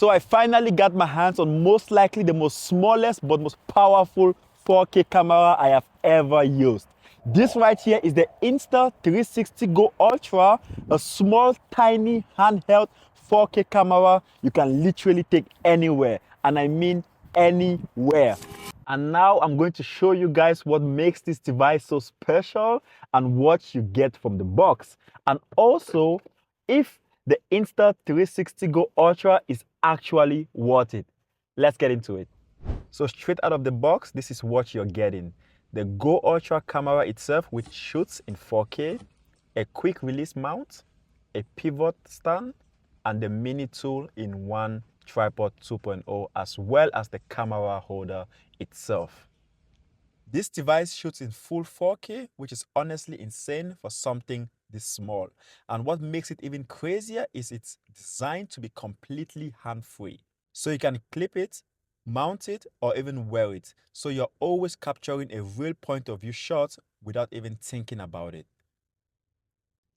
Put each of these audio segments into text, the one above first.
So I finally got my hands on most likely the most smallest but most powerful 4K camera I have ever used. This right here is the Insta360 GO Ultra, a small, tiny, handheld 4K camera you can literally take anywhere, and I mean anywhere. And now I'm going to show you guys what makes this device so special and what you get from the box. And also, if the Insta360 GO Ultra is actually worth it. Let's get into it. So straight out of the box, this is what you're getting. The GO Ultra camera itself, which shoots in 4K, a quick release mount, a pivot stand, and the mini tool in one tripod 2.0, as well as the camera holder itself. This device shoots in full 4K, which is honestly insane for something this small. And what makes it even crazier is it's designed to be completely hand-free. So you can clip it, mount it, or even wear it. So you're always capturing a real point of view shot without even thinking about it.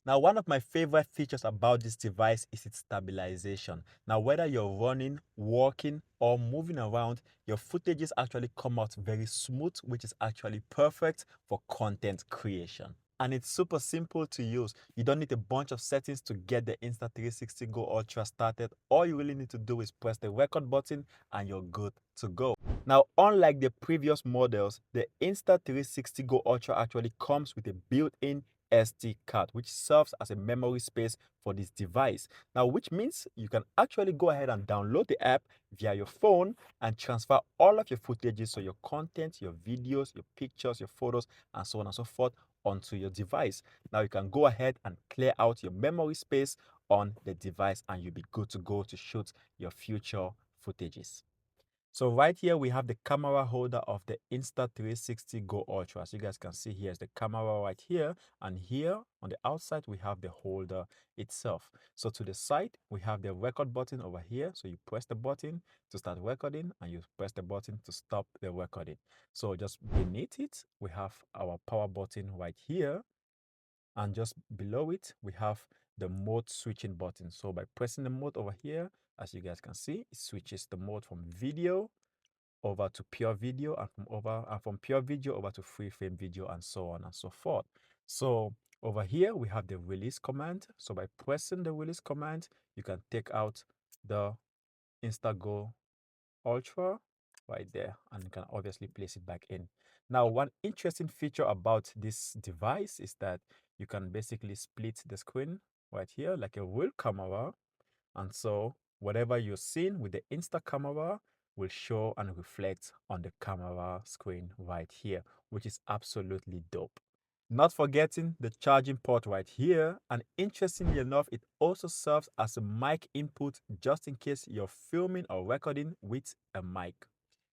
Now, one of my favorite features about this device is its stabilization. Now, whether you're running, walking, or moving around, your footages actually come out very smooth, which is actually perfect for content creation. And it's super simple to use. You don't need a bunch of settings to get the Insta360 GO Ultra started. All you really need to do is press the record button and you're good to go. Now, unlike the previous models, the Insta360 GO Ultra actually comes with a built-in SD card, which serves as a memory space for this device. Now, which means you can actually go ahead and download the app via your phone and transfer all of your footages, so your content, your videos, your pictures, your photos, and so on and so forth, onto your device. Now you can go ahead and clear out your memory space on the device and you'll be good to go to shoot your future footages. So right here we have the camera holder of the Insta360 GO Ultra. As you guys can see, here's the camera right here, and here on the outside we have the holder itself. So to the side we have the record button over here. So you press the button to start recording and you press the button to stop the recording. So just beneath it we have our power button right here, and just below it we have the mode switching button. So by pressing the mode over here, as you guys can see, it switches the mode from video over to pure video, and from pure video over to free frame video, and so on and so forth. So over here we have the release command. So by pressing the release command, you can take out the Insta360 Ultra right there, and you can obviously place it back in. Now, one interesting feature about this device is that you can basically split the screen right here like a real camera, and so whatever you're seeing with the Insta camera will show and reflect on the camera screen right here, which is absolutely dope. Not forgetting the charging port right here, and interestingly enough, it also serves as a mic input just in case you're filming or recording with a mic.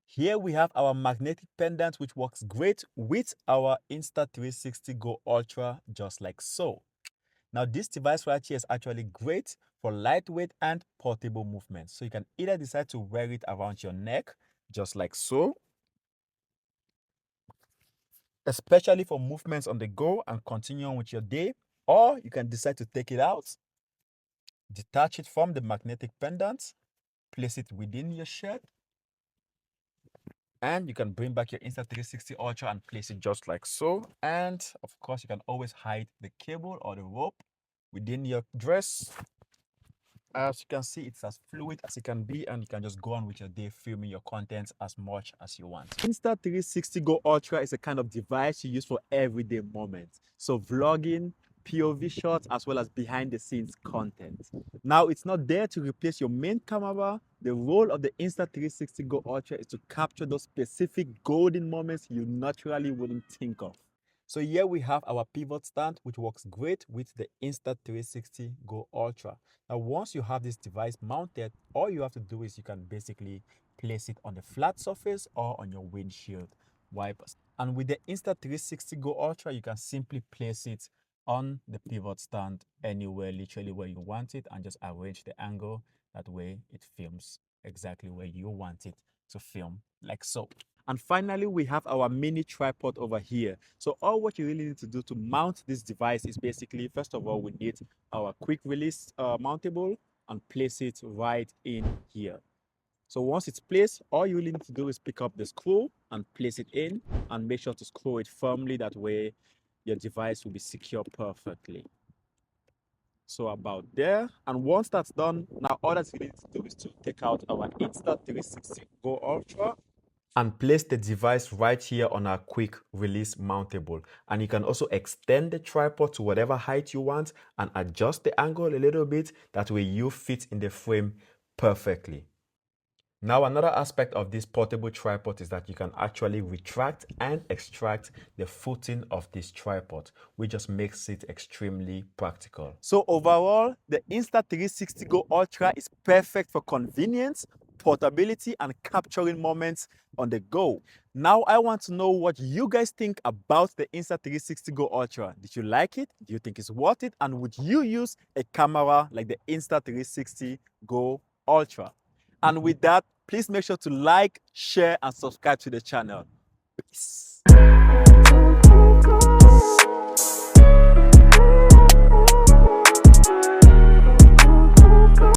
Here we have our magnetic pendant, which works great with our Insta360 GO Ultra, just like so. Now, this device right here is actually great for lightweight and portable movements. So you can either decide to wear it around your neck, just like so, especially for movements on the go and continue on with your day, or you can decide to take it out, detach it from the magnetic pendant, place it within your shirt, and you can bring back your Insta360 Ultra and place it just like so. And of course, you can always hide the cable or the rope within your dress. As you can see, it's as fluid as it can be, and you can just go on with your day filming your content as much as you want. Insta360 GO Ultra is a kind of device you use for everyday moments. So vlogging, POV shots, as well as behind the scenes content. Now, it's not there to replace your main camera. The role of the Insta360 GO Ultra is to capture those specific golden moments you naturally wouldn't think of. So here we have our pivot stand, which works great with the Insta360 GO Ultra. Now, once you have this device mounted, all you have to do is you can basically place it on the flat surface or on your windshield wipers. And with the Insta360 GO Ultra, you can simply place it on the pivot stand anywhere, literally where you want it, and just arrange the angle. That way it films exactly where you want it to film, like so. And finally, we have our mini tripod over here. So all what you really need to do to mount this device is basically, first of all, we need our quick release mountable, and place it right in here. So once it's placed, all you really need to do is pick up the screw and place it in, and make sure to screw it firmly. That way your device will be secure perfectly. So about there. And once that's done, now all that we need to do is to take out our Insta360 GO Ultra and place the device right here on our quick release mountable. And you can also extend the tripod to whatever height you want and adjust the angle a little bit. That way you fit in the frame perfectly. Now, another aspect of this portable tripod is that you can actually retract and extract the footing of this tripod, which just makes it extremely practical. So overall, the Insta360 GO Ultra is perfect for convenience, portability, and capturing moments on the go. Now, I want to know what you guys think about the Insta360 GO Ultra. Did you like it? Do you think it's worth it? And would you use a camera like the Insta360 GO Ultra? And with that, please make sure to like, share, and subscribe to the channel. Peace.